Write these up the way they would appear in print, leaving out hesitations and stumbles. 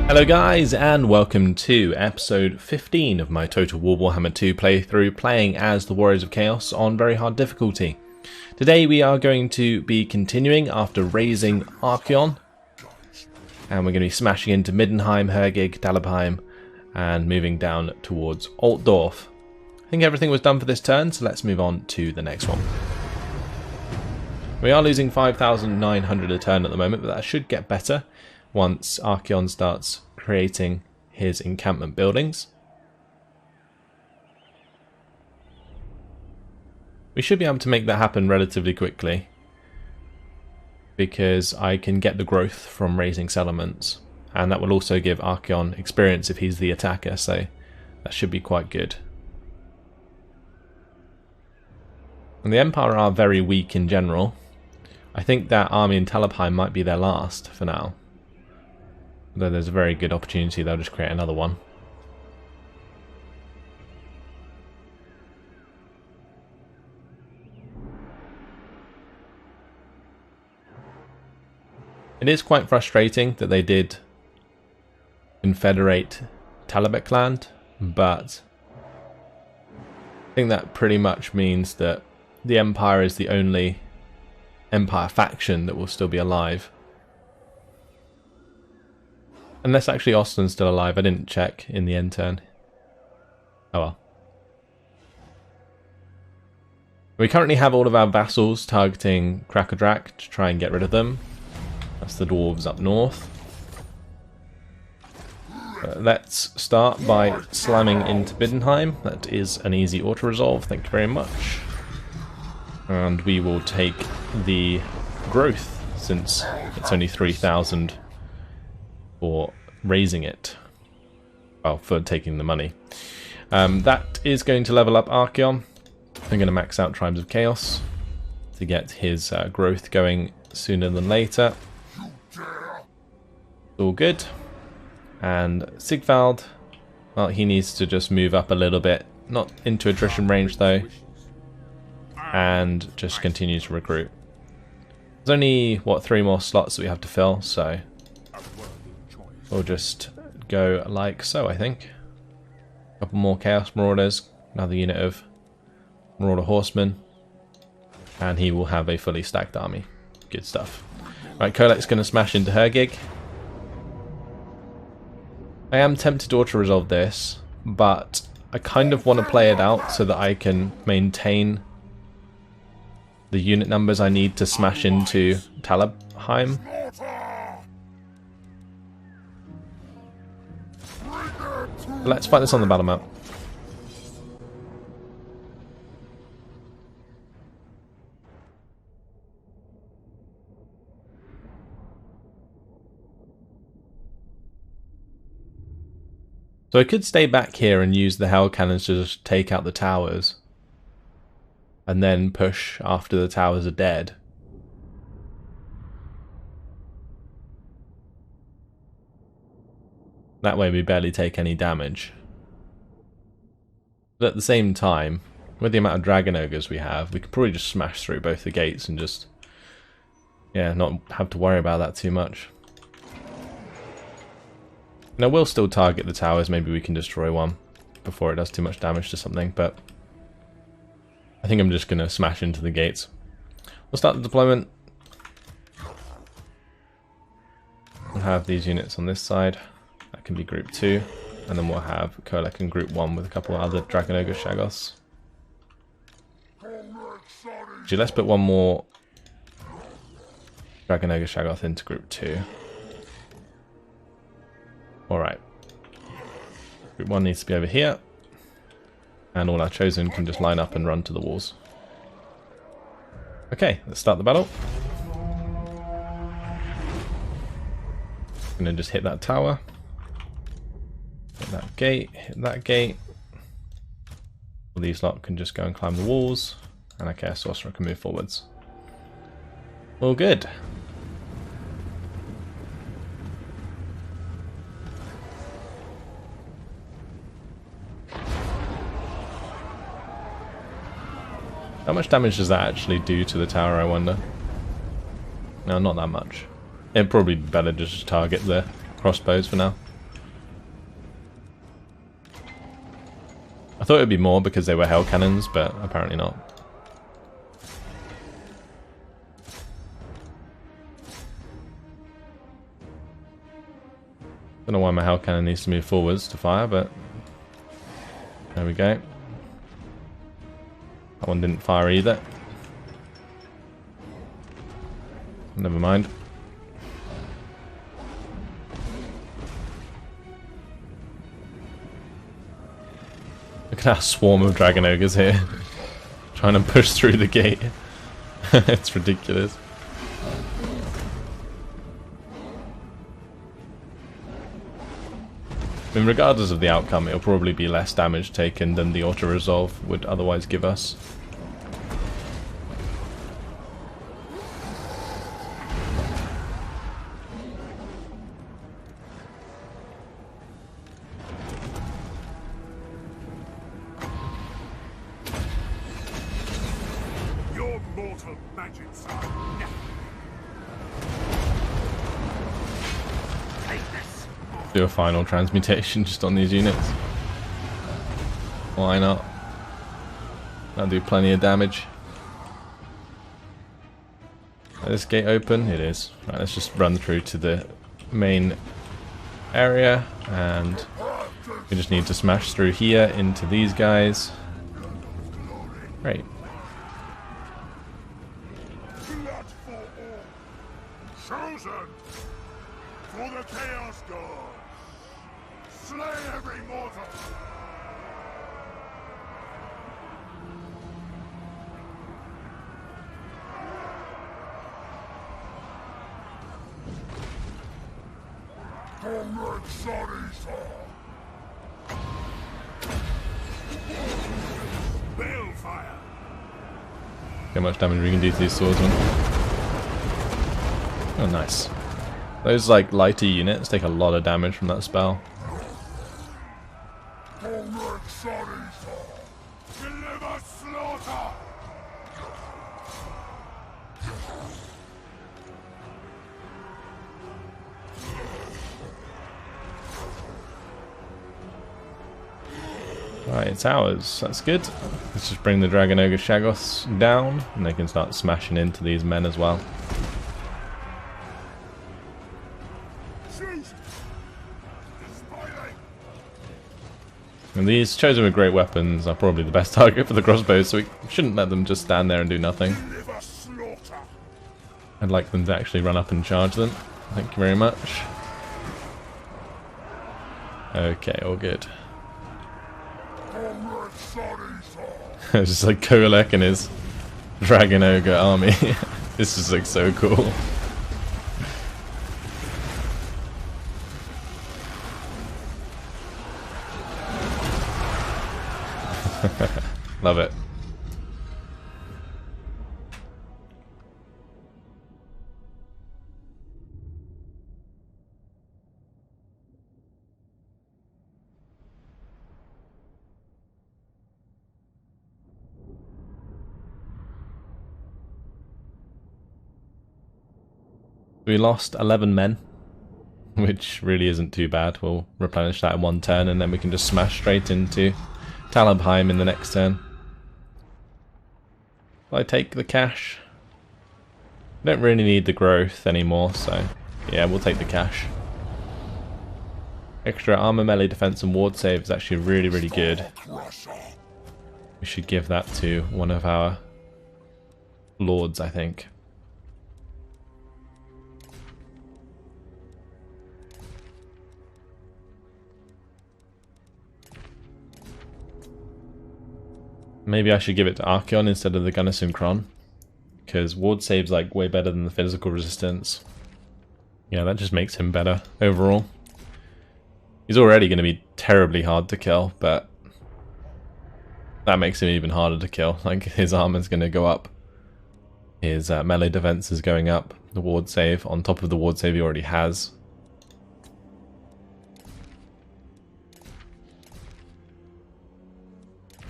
Hello guys, and welcome to episode 15 of my Total War Warhammer 2 playthrough, playing as the Warriors of Chaos on very hard difficulty. Today we are going to be continuing after raising Archeon, and we're going to be smashing into Middenheim, Hergig, Talabheim, and moving down towards Altdorf. I think everything was done for this turn, so let's move on to the next one. We are losing 5,900 a turn at the moment, but that should get better once Archeon starts creating his encampment buildings. We should be able to make that happen relatively quickly, because I can get the growth from raising settlements, and that will also give Archeon experience if he's the attacker, so that should be quite good. And the Empire are very weak in general. I think that army in Talabheim might be their last for now. Though there's a very good opportunity they'll just create another one. It is quite frustrating that they did confederate Talabheim, but I think that pretty much means that the Empire is the only Empire faction that will still be alive. Unless actually Austin's still alive, I didn't check in the end turn. Oh well. We currently have all of our vassals targeting Krakadrak to try and get rid of them. That's the dwarves up north. Let's start by slamming into Middenheim. That is an easy auto-resolve, thank you very much. And we will take the growth, since it's only 3,000 for raising it. Well, for taking the money. That is going to level up Archeon. I'm going to max out Tribes of Chaos to get his growth going sooner than later. All good. And Sigvald, well, he needs to just move up a little bit, not into attrition range though, and just continue to recruit. There's only, what, 3 more slots that we have to fill, so we'll just go like so, I think. A couple more Chaos Marauders, another unit of Marauder Horsemen, and he will have a fully stacked army. Good stuff. Right, Kolek's going to smash into Hergig. I am tempted to auto-resolve this, but I kind of want to play it out so that I can maintain the unit numbers I need to smash into Talabheim. Let's fight this on the battle map. So I could stay back here and use the hell cannons to just take out the towers, and then push after the towers are dead. That way we barely take any damage. But at the same time, with the amount of Dragon Ogres we have, we could probably just smash through both the gates and just, yeah, not have to worry about that too much. Now we'll still target the towers, maybe we can destroy one before it does too much damage to something, but I think I'm just going to smash into the gates. We'll start the deployment. We'll have these units on this side. That can be group 2, and then we'll have Kolek in group 1 with a couple of other Dragon Ogre Shaggoths. Actually, let's put one more Dragon Ogre Shaggoth into group 2. Alright. Group 1 needs to be over here, and all our chosen can just line up and run to the walls. Okay, let's start the battle. I'm going to just hit that tower. Hit that gate, hit that gate. All these lot can just go and climb the walls, and okay, Sorcerer can move forwards. All good. How much damage does that actually do to the tower, I wonder? No, not that much. It'd probably be better to just target the crossbows for now. thought it would be more because they were hell cannons, but apparently not. Don't know why my hell cannon needs to move forwards to fire, but there we go. That one didn't fire either. Never mind. Look at that swarm of dragon ogres here, trying to push through the gate. It's ridiculous. I mean, regardless of the outcome, it'll probably be less damage taken than the auto-resolve would otherwise give us. Your mortal magics are nothing. Take this. Do a final transmutation just on these units. Why not? That'll do plenty of damage. Is this gate open? It is. Right, let's just run through to the main area, and we just need to smash through here into these guys. Great. Blood for all. Chosen for the Chaos God. Slay every mortal. Comrade Sarisa. Balefire. How much damage we can do to these swordsmen. Oh, nice. Those like lighter units take a lot of damage from that spell. Comrade Sarisa. Deliver slaughter. Right, it's ours. That's good. Let's just bring the Dragon Ogre Shagoths down, and they can start smashing into these men as well. And these chosen with great weapons are probably the best target for the crossbows, so we shouldn't let them just stand there and do nothing. I'd like them to actually run up and charge them. Thank you very much. Okay, all good. It's just like Kolek and his Dragon Ogre army. This is like so cool. Love it. We lost 11 men, which really isn't too bad. We'll replenish that in one turn, and then we can just smash straight into Talabheim in the next turn. Will I take the cash? I don't really need the growth anymore, so yeah, we'll take the cash. Extra armor, melee defense, and ward save is actually really, really good. We should give that to one of our lords, I think. Maybe I should give it to Archeon instead of the Gunnar Synchron, because ward save's like way better than the physical resistance. Yeah, that just makes him better overall. He's already going to be terribly hard to kill, but that makes him even harder to kill. Like, his armor's going to go up, his melee defense is going up, the ward save on top of the ward save he already has.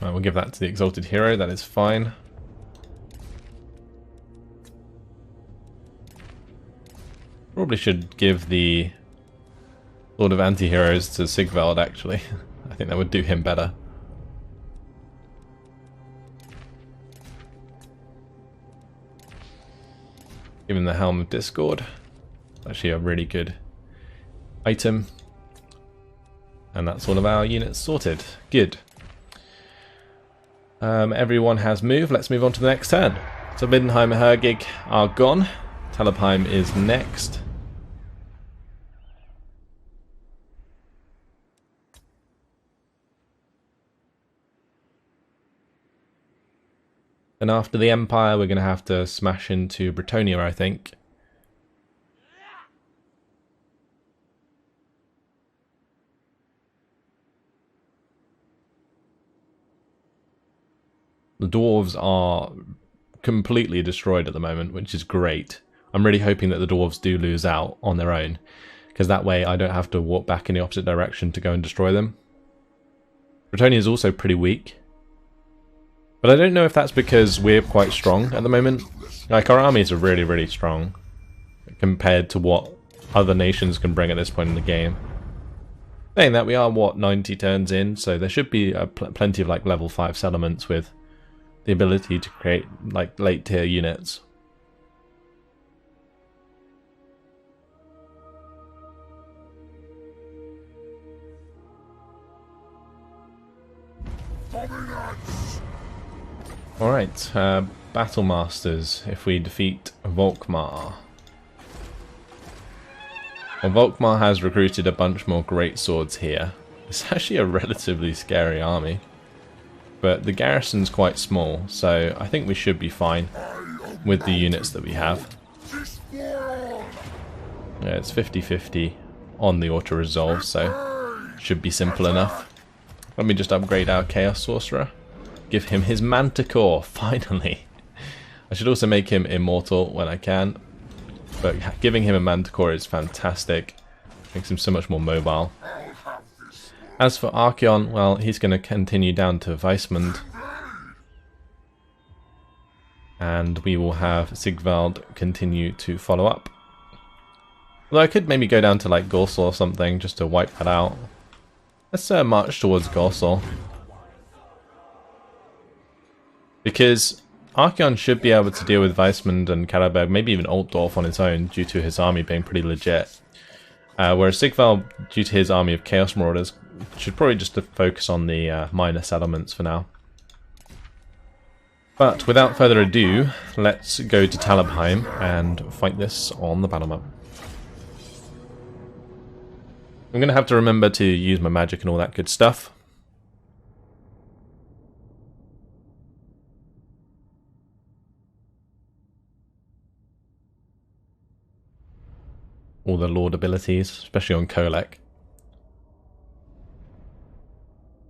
Right, we'll give that to the Exalted Hero, that is fine. Probably should give the Lord of Anti-Heroes to Sigvald, actually. I think that would do him better. Give him the Helm of Discord. Actually a really good item. And that's all of our units sorted. Good. Everyone has moved. Let's move on to the next turn. So Middenheim and Hergig are gone. Talabheim is next. And after the Empire, we're going to have to smash into Bretonnia, I think. The dwarves are completely destroyed at the moment, which is great. I'm really hoping that the dwarves do lose out on their own, because that way I don't have to walk back in the opposite direction to go and destroy them. Bretonnia is also pretty weak. But I don't know if that's because we're quite strong at the moment. Like, our armies are really, really strong compared to what other nations can bring at this point in the game. Saying that, we are, what, 90 turns in, so there should be plenty of like level 5 settlements with the ability to create like late tier units. Alright, Battle Masters, if we defeat Volkmar. Well, Volkmar has recruited a bunch more great swords here. It's actually a relatively scary army. But the garrison's quite small, so I think we should be fine with the units that we have. Yeah, it's 50-50 on the auto-resolve, so should be simple enough. Let me just upgrade our Chaos Sorcerer. Give him his Manticore, finally. I should also make him immortal when I can. But giving him a Manticore is fantastic. Makes him so much more mobile. As for Archeon, well, he's going to continue down to Weismund. And we will have Sigvald continue to follow up. Although I could maybe go down to like Gorsel or something just to wipe that out. Let's march towards Gorsel. Because Archeon should be able to deal with Weismund and Talabheim, maybe even Altdorf on his own, due to his army being pretty legit. Whereas Sigvald, due to his army of Chaos Marauders, should probably just focus on the minor settlements for now. But without further ado, let's go to Talabheim and fight this on the battle map. I'm going to have to remember to use my magic and all that good stuff. All the Lord abilities, especially on Kolek.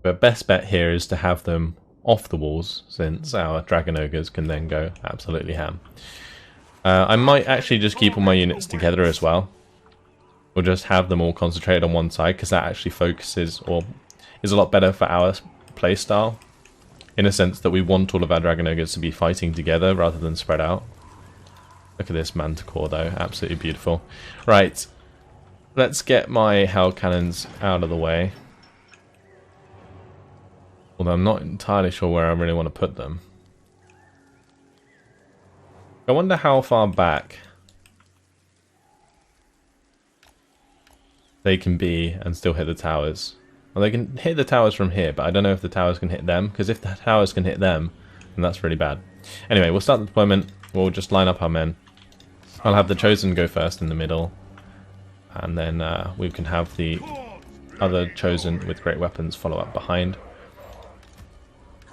But best bet here is to have them off the walls, since our Dragon Ogres can then go absolutely ham. I might actually just keep all my units together as well. Or just have them all concentrated on one side, because that actually focuses, or is a lot better for our playstyle. In a sense that we want all of our Dragon Ogres to be fighting together rather than spread out. Look at this Manticore though, absolutely beautiful. Right, let's get my Hell Cannons out of the way. Although I'm not entirely sure where I really want to put them. I wonder how far back they can be and still hit the towers. Well, they can hit the towers from here, but I don't know if the towers can hit them, because if the towers can hit them, then that's really bad. Anyway, we'll start the deployment. We'll just line up our men. I'll have the Chosen go first in the middle, and then we can have the other Chosen with great weapons follow up behind.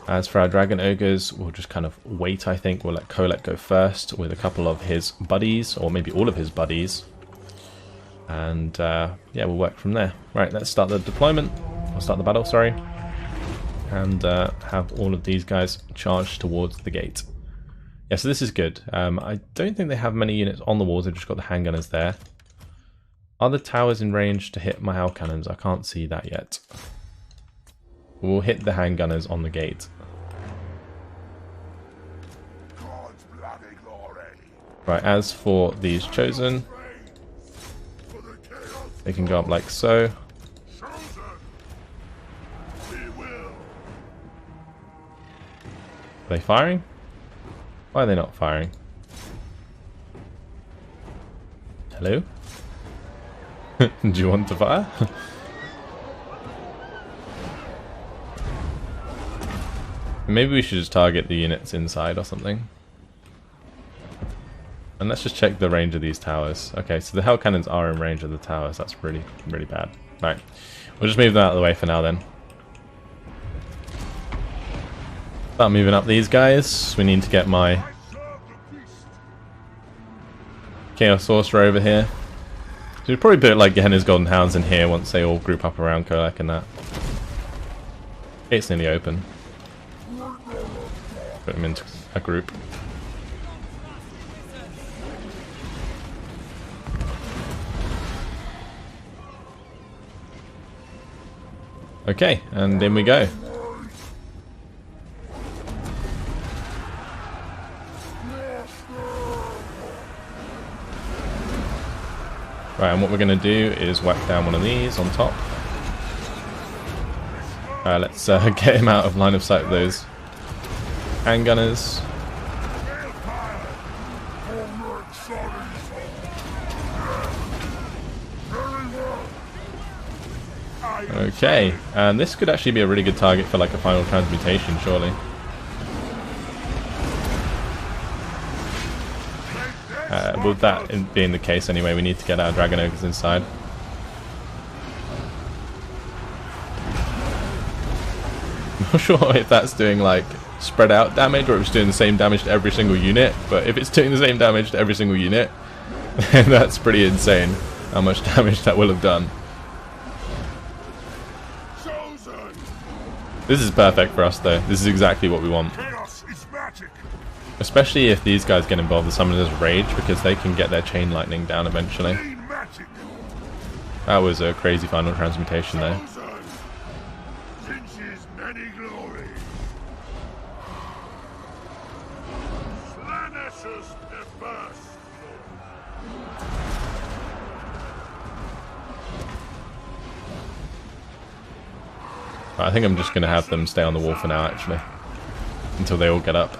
As for our Dragon Ogres, we'll just kind of wait, I think. We'll let Kolek go first with a couple of his buddies, or maybe all of his buddies. And yeah, we'll work from there. Right, let's start the deployment. I'll start the battle, sorry. And have all of these guys charge towards the gate. Yeah, so this is good. I don't think they have many units on the walls, they've just got the handgunners there. Are the towers in range to hit my Hell Cannons? I can't see that yet. We'll hit the handgunners on the gate. Right, as for these Chosen, they can go up like so. Are they firing? Why are they not firing? Hello? Do you want to fire? Maybe we should just target the units inside or something. And let's just check the range of these towers. Okay, so the hell cannons are in range of the towers. That's really, really bad. Right, we'll just move them out of the way for now then. Start moving up these guys. We need to get my Chaos Sorcerer over here. So we'll probably put like Gehenna's Golden Hounds in here once they all group up around Kolak and that. Gate's nearly open. Put them into a group. Okay, and in we go. Right, and what we're going to do is whack down one of these on top. Let's get him out of line of sight of those handgunners. Okay, and this could actually be a really good target for like a final transmutation, surely. With that being the case anyway, we need to get our Dragon Ogres inside. I'm not sure if that's doing like spread out damage or if it's doing the same damage to every single unit, but if it's doing the same damage to every single unit, then that's pretty insane how much damage that will have done. This is perfect for us though. This is exactly what we want. Especially if these guys get involved in Summoner's Rage, because they can get their Chain Lightning down eventually. That was a crazy final transmutation though. I think I'm just going to have them stay on the wall for now actually, until they all get up.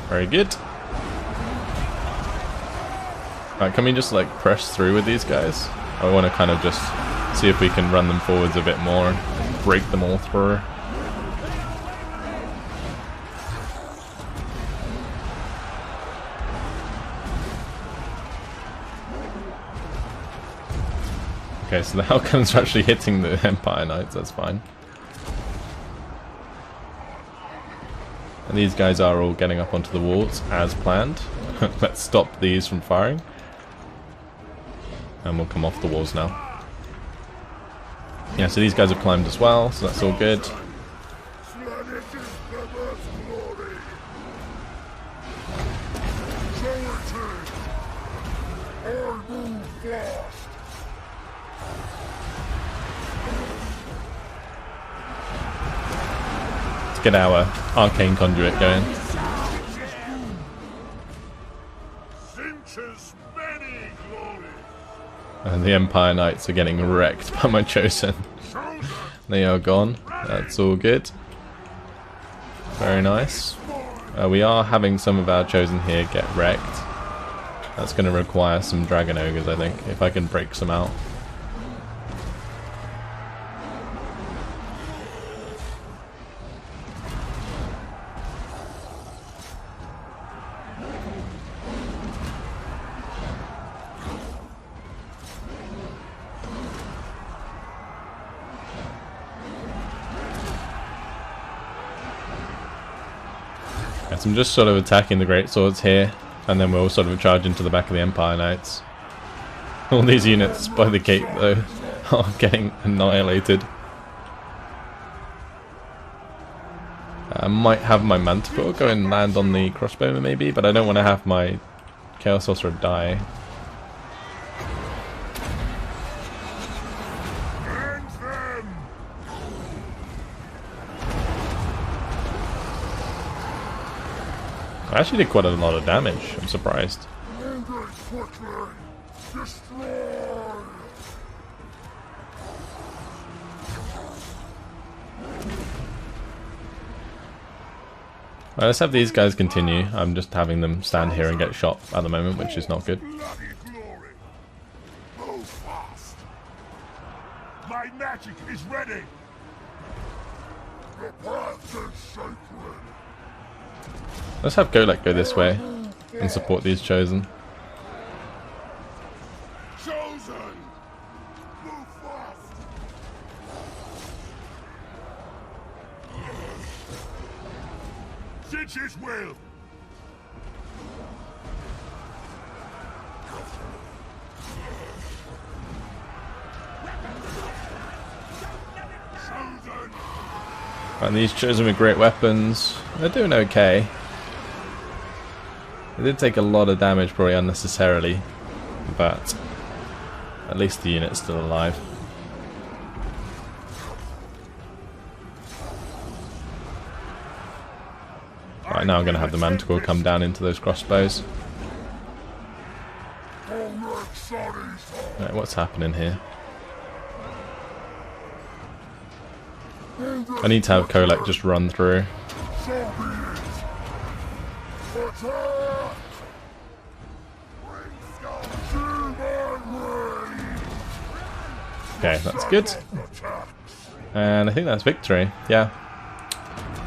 Very good. Right, can we just like press through with these guys? I want to kind of just see if we can run them forwards a bit more and break them all through. Okay, so the Hellcannons are actually hitting the Empire Knights, that's fine. And these guys are all getting up onto the walls as planned. Let's stop these from firing. And we'll come off the walls now. Yeah, so these guys have climbed as well, so that's all good. Let's get our Arcane Conduit going. And the Empire Knights are getting wrecked by my Chosen. They are gone. That's all good. Very nice. We are having some of our Chosen here get wrecked. That's going to require some Dragon Ogres, I think, if I can break some out. So I'm just sort of attacking the Great Swords here, and then we'll sort of charge into the back of the Empire Knights. All these units by the gate, though, are getting annihilated. I might have my Manticore go and land on the crossbowman maybe, but I don't want to have my Chaos Sorcerer die. I actually did quite a lot of damage, I'm surprised. Right, let's have these guys continue. I'm just having them stand here and get shot at the moment, which is not good. Bloody glory. Move fast. My magic is ready. The path is sacred. Let's have Golek go this way and support these Chosen. Chosen. Move fast. Since his will. Chosen. And these Chosen with great weapons, they're doing okay. They did take a lot of damage, probably unnecessarily, but at least the unit's still alive. Right, now I'm going to have the Manticore come down into those crossbows. Right, what's happening here? I need to have Kolek just run through. Okay, that's good. And I think that's victory. Yeah.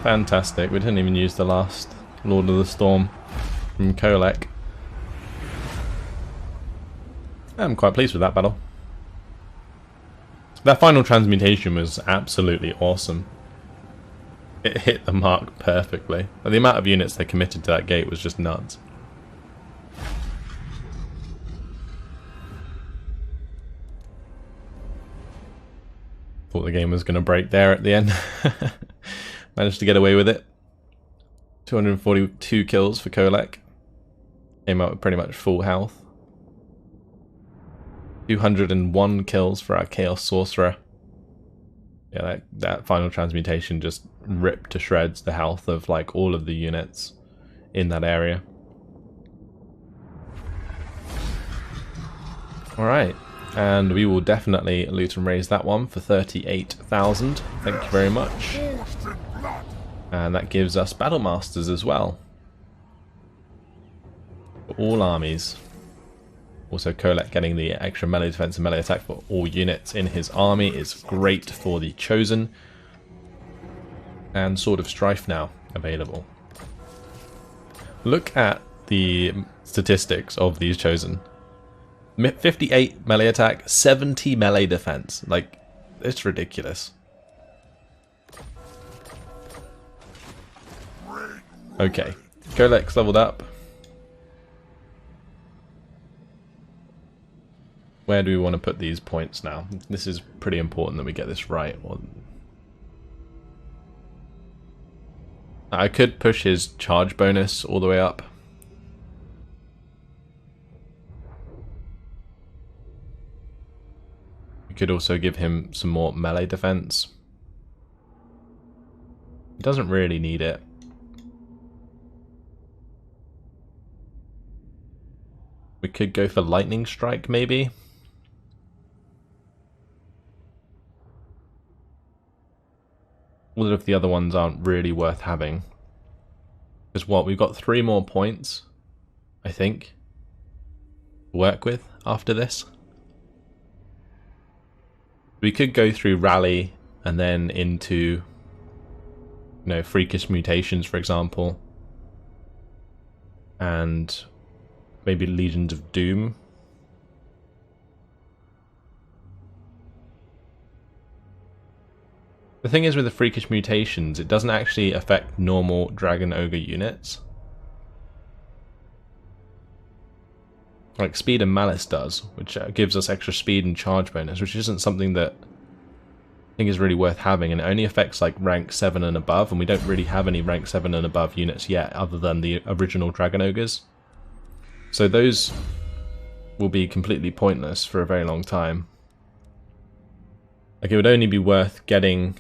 Fantastic. We didn't even use the last Lord of the Storm from Kolek. I'm quite pleased with that battle. That final transmutation was absolutely awesome. It hit the mark perfectly. The amount of units they committed to that gate was just nuts. Thought the game was going to break there at the end. Managed to get away with it. 242 kills for Kolek. Came out with pretty much full health. 201 kills for our Chaos Sorcerer. Yeah, that final transmutation just ripped to shreds the health of like all of the units in that area. Alright, and we will definitely loot and raise that one for 38,000. Thank you very much. And that gives us Battle Masters as well. For all armies. Also, Kolek getting the extra melee defense and melee attack for all units in his army is great for the Chosen. And Sword of Strife now available. Look at the statistics of these Chosen. 58 melee attack, 70 melee defense. Like, it's ridiculous. Okay, Kolek's leveled up. Where do we want to put these points now? This is pretty important that we get this right. I could push his charge bonus all the way up. We could also give him some more melee defense. He doesn't really need it. We could go for Lightning Strike maybe. What if the other ones aren't really worth having? Because what, we've got 3 more points, I think, to work with after this. We could go through Rally and then into, you know, Freakish Mutations, for example. And maybe Legions of Doom. The thing is with the Freakish Mutations, it doesn't actually affect normal Dragon Ogre units. Like Speed and Malice does, which gives us extra speed and charge bonus, which isn't something that I think is really worth having, and it only affects like rank 7 and above, and we don't really have any rank 7 and above units yet, other than the original Dragon Ogres. So those will be completely pointless for a very long time. Like, it would only be worth getting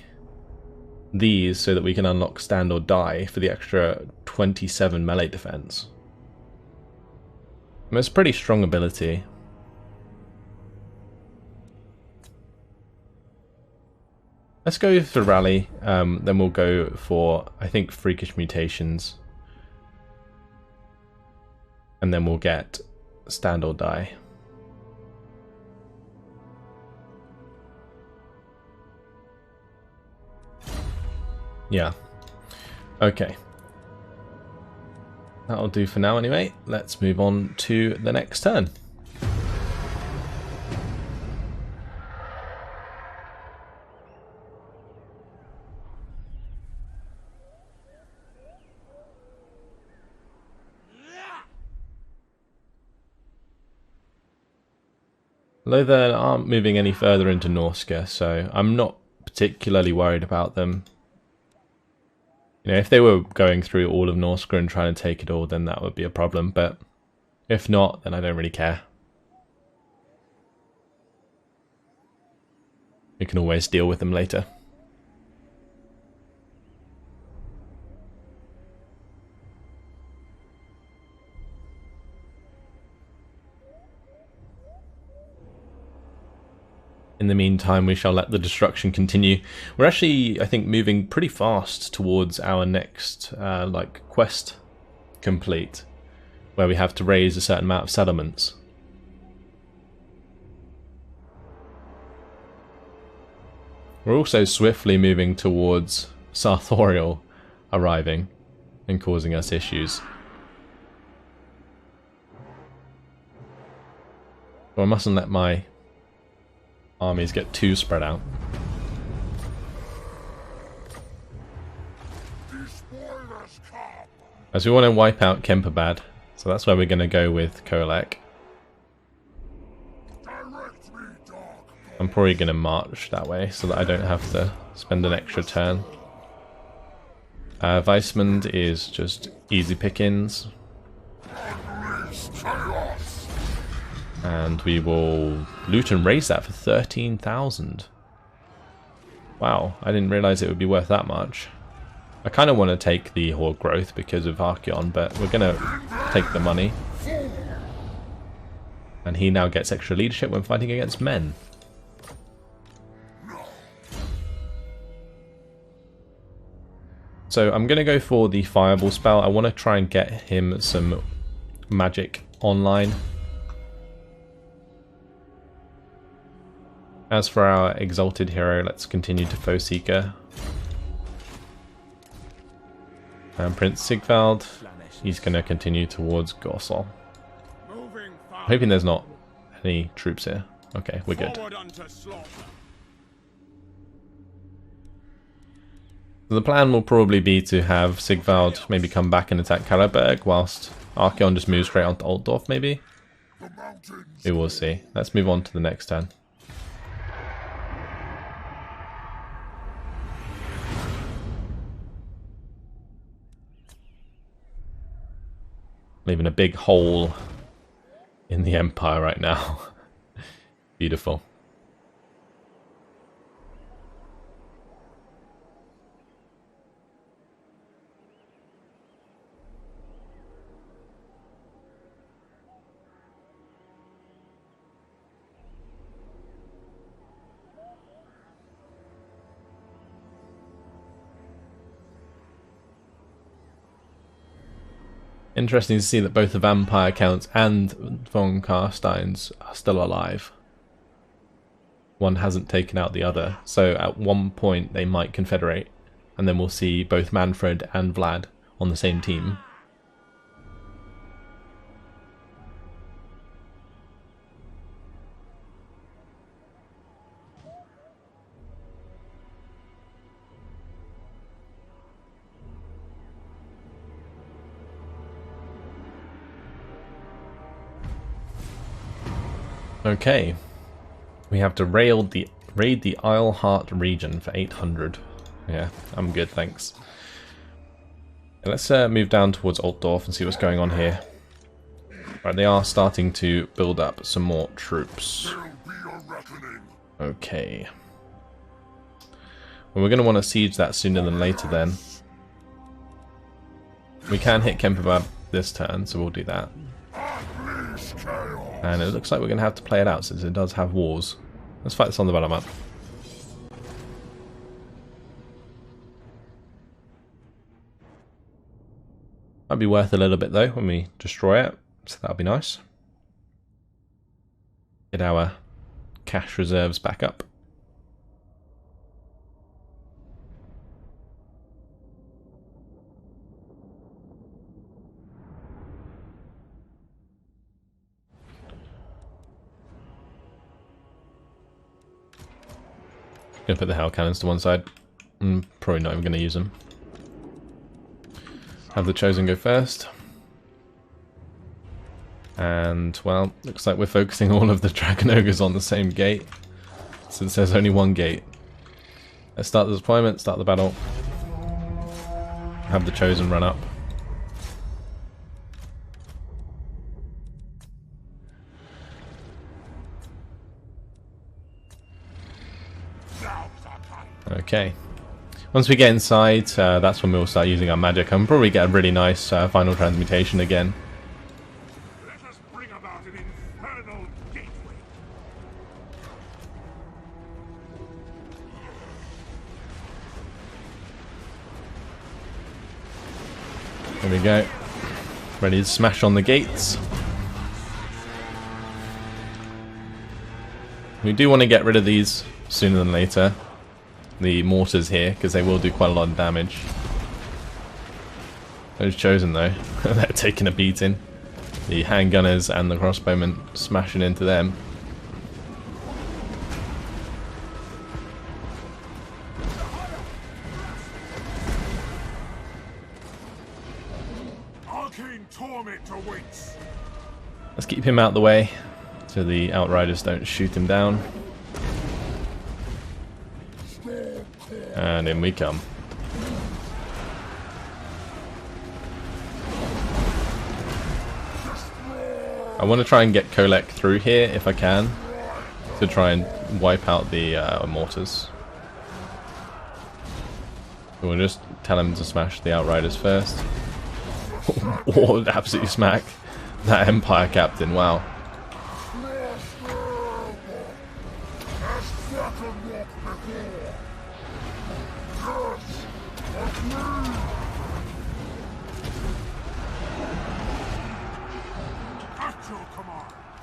these so that we can unlock Stand or Die for the extra 27 melee defense. I mean, it's a pretty strong ability. Let's go for rally, then we'll go for, I think, freakish mutations. And then we'll get stand or die. Yeah. Okay. That'll do for now anyway. Let's move on to the next turn. Lothian aren't moving any further into Norska, so I'm not particularly worried about them. You know, if they were going through all of Norska and trying to take it all, then that would be a problem, but if not, then I don't really care. We can always deal with them later. In the meantime, we shall let the destruction continue. We're actually, I think, moving pretty fast towards our next like quest complete, where we have to raise a certain amount of settlements. We're also swiftly moving towards Sartorial arriving and causing us issues. So I mustn't let my armies get too spread out. As we want to wipe out Kemperbad, so that's where we're going to go with Kolek. I'm probably going to march that way so that I don't have to spend an extra turn. Weissmund is just easy pickings. And we will loot and raise that for 13,000. Wow, I didn't realise it would be worth that much. I kind of want to take the Horde growth because of Archeon, but we're going to take the money. And he now gets extra leadership when fighting against men. So I'm going to go for the Fireball spell. I want to try and get him some magic online. As for our exalted hero, let's continue to Foe Seeker. And Prince Sigvald, he's going to continue towards Gorsel. Hoping there's not any troops here. Okay, we're good. So the plan will probably be to have Sigvald maybe come back and attack Kalaberg, whilst Archeon just moves straight onto Altdorf maybe? We will see. Let's move on to the next turn. Leaving a big hole in the Empire right now. Beautiful. Interesting to see that both the Vampire Counts and von Carsteins are still alive. One hasn't taken out the other, so at one point they might confederate, and then we'll see both Manfred and Vlad on the same team. Okay, we have to raid the Isleheart region for 800. Yeah, I'm good, thanks. Let's move down towards Altdorf and see what's going on here. Right, they are starting to build up some more troops. Okay. Well, we're going to want to siege that sooner than later then. We can hit Kemperbad this turn, so we'll do that. And it looks like we're going to have to play it out since it does have wars. Let's fight this on the battle map. Might be worth a little bit though when we destroy it, so that'll be nice. Get our cash reserves back up. Gonna put the hell cannons to one side. Probably not even gonna use them. Have the Chosen go first. And, well, looks like we're focusing all of the Dragon Ogres on the same gate, since there's only one gate. Let's start the deployment, start the battle. Have the Chosen run up. Okay. Once we get inside, that's when we'll start using our magic and probably get a really nice final transmutation again. Let us bring about an infernal gateway. There we go. Ready to smash on the gates. We do want to get rid of these sooner than later. The mortars here, because they will do quite a lot of damage. Those Chosen though, they're taking a beating. The handgunners and the crossbowmen smashing into them. Arcane torment awaits. Let's keep him out of the way so the Outriders don't shoot him down. And in we come. I want to try and get Kolek through here if I can, to try and wipe out the mortars. So we'll just tell him to smash the Outriders first. Or absolutely smack that Empire captain, wow.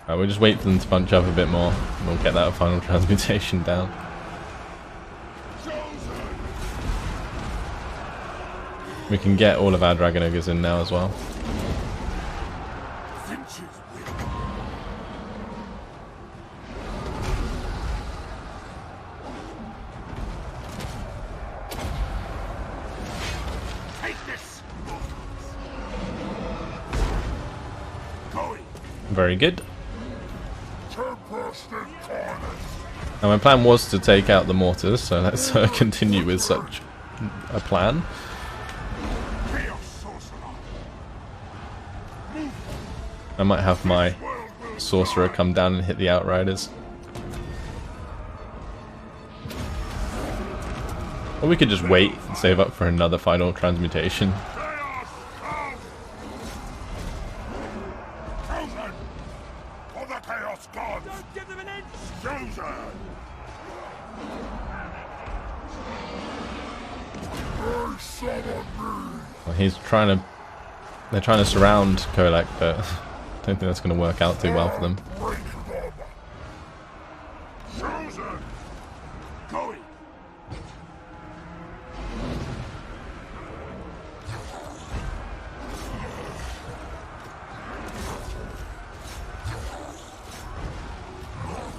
We'll just wait for them to bunch up a bit more, and we'll get that final transmutation down. We can get all of our Dragon Ogres in now as well. Very good. Now my plan was to take out the mortars, so let's continue with such a plan. I might have my sorcerer come down and hit the Outriders. Or we could just wait and save up for another final transmutation. Well, they're trying to surround Kolek, but I don't think that's going to work out too well for them.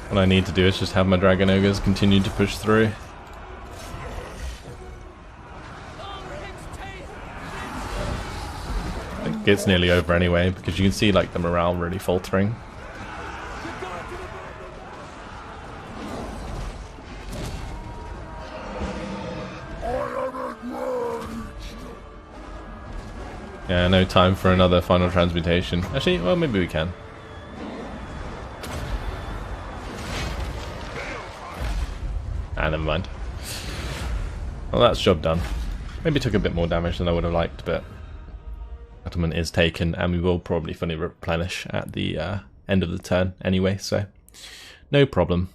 What I need to do is just have my Dragon Ogres continue to push through. I think it's nearly over anyway, because you can see like the morale really faltering. Yeah, no time for another final transmutation. Actually, well, maybe we can. Ah, never mind. Well, that's job done. Maybe took a bit more damage than I would have liked, but settlement is taken, and we will probably fully replenish at the end of the turn anyway, so no problem.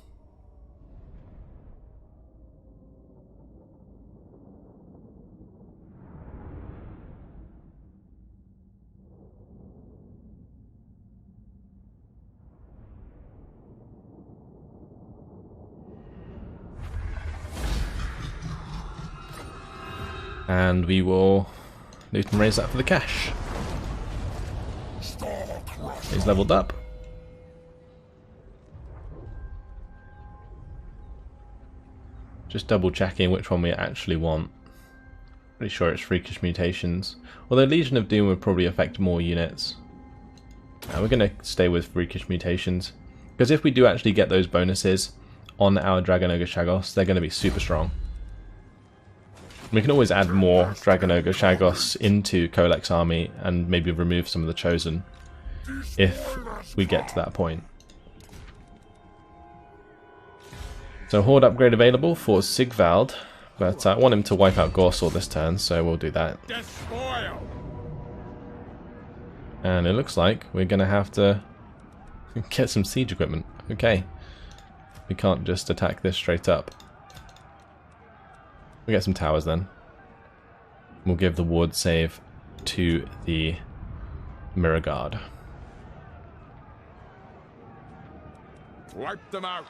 And we will loot and raise that for the cash. He's leveled up. Just double checking which one we actually want. Pretty sure it's Freakish Mutations. Although Legion of Doom would probably affect more units. We're going to stay with Freakish Mutations. Because if we do actually get those bonuses on our Dragon Ogre Shagos, they're going to be super strong. We can always add more Dragon Ogre Shagos into Kolek's army and maybe remove some of the Chosen if we get to that point. So Horde upgrade available for Sigvald, but I want him to wipe out Gorsor this turn, so we'll do that. And it looks like we're going to have to get some siege equipment. Okay. We can't just attack this straight up. We'll get some towers then. We'll give the ward save to the Mirror Guard. Wipe them out.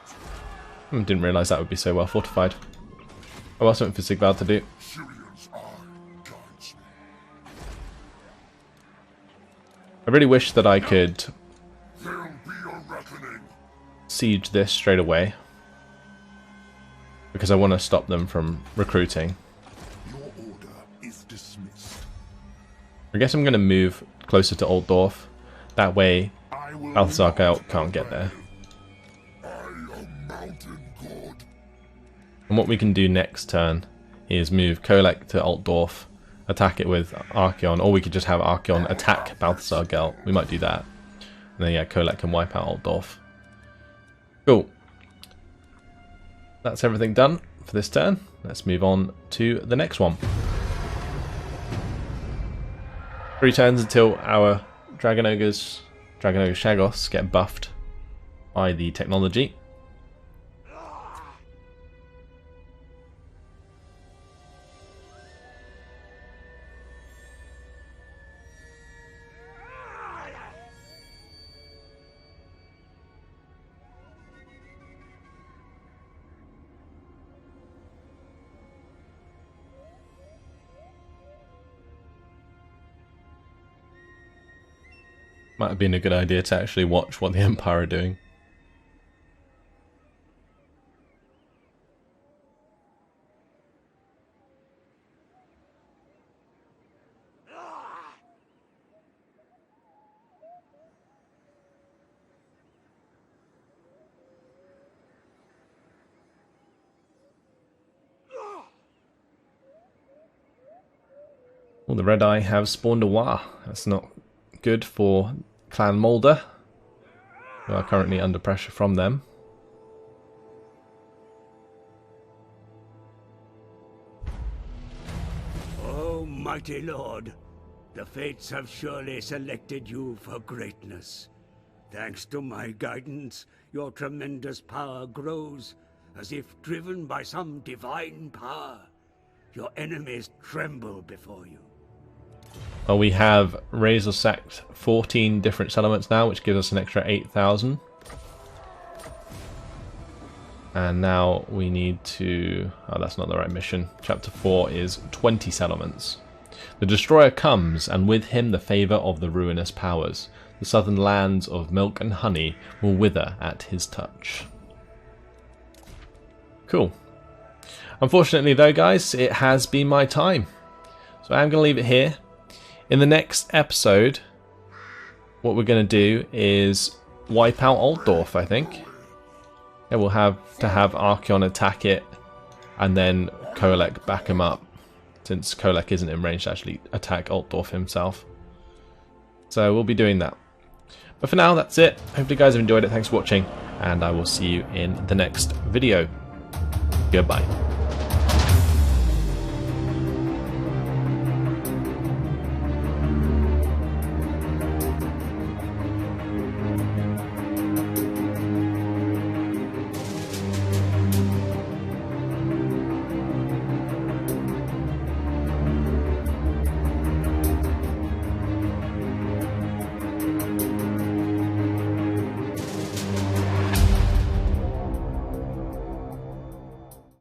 Didn't realise that would be so well fortified. Oh, well, something for Sigvald to do. I really wish that I could siege this straight away, because I want to stop them from recruiting. Your order is dismissed. I guess I'm going to move closer to Altdorf. That way Balthazar Gelt can't get there. And what we can do next turn is move Kolek to Altdorf, attack it with Archeon, or we could just have Archeon attack Balthazar Gelt. We might do that. And then yeah, Kolek can wipe out Altdorf. Cool. That's everything done for this turn. Let's move on to the next one. 3 turns until our Dragon Ogre Shagos get buffed by the technology. Might have been a good idea to actually watch what the Empire are doing. Well, the Red Eye have spawned a War. That's not good for Clan Mulder, who are currently under pressure from them. Oh, mighty lord, the fates have surely selected you for greatness. Thanks to my guidance, your tremendous power grows, as if driven by some divine power. Your enemies tremble before you. Well, we have razor sacked 14 different settlements now, which gives us an extra 8,000. And now we need to... oh, that's not the right mission. Chapter 4 is 20 settlements. The Destroyer comes, and with him the favour of the ruinous powers. The southern lands of milk and honey will wither at his touch. Cool. Unfortunately though, guys, it has been my time. So I'm going to leave it here. In the next episode, what we're going to do is wipe out Altdorf, I think. Yeah, we'll have to have Archeon attack it, and then Kolek back him up, since Kolek isn't in range to actually attack Altdorf himself. So we'll be doing that. But for now, that's it. Hope you guys have enjoyed it. Thanks for watching, and I will see you in the next video. Goodbye.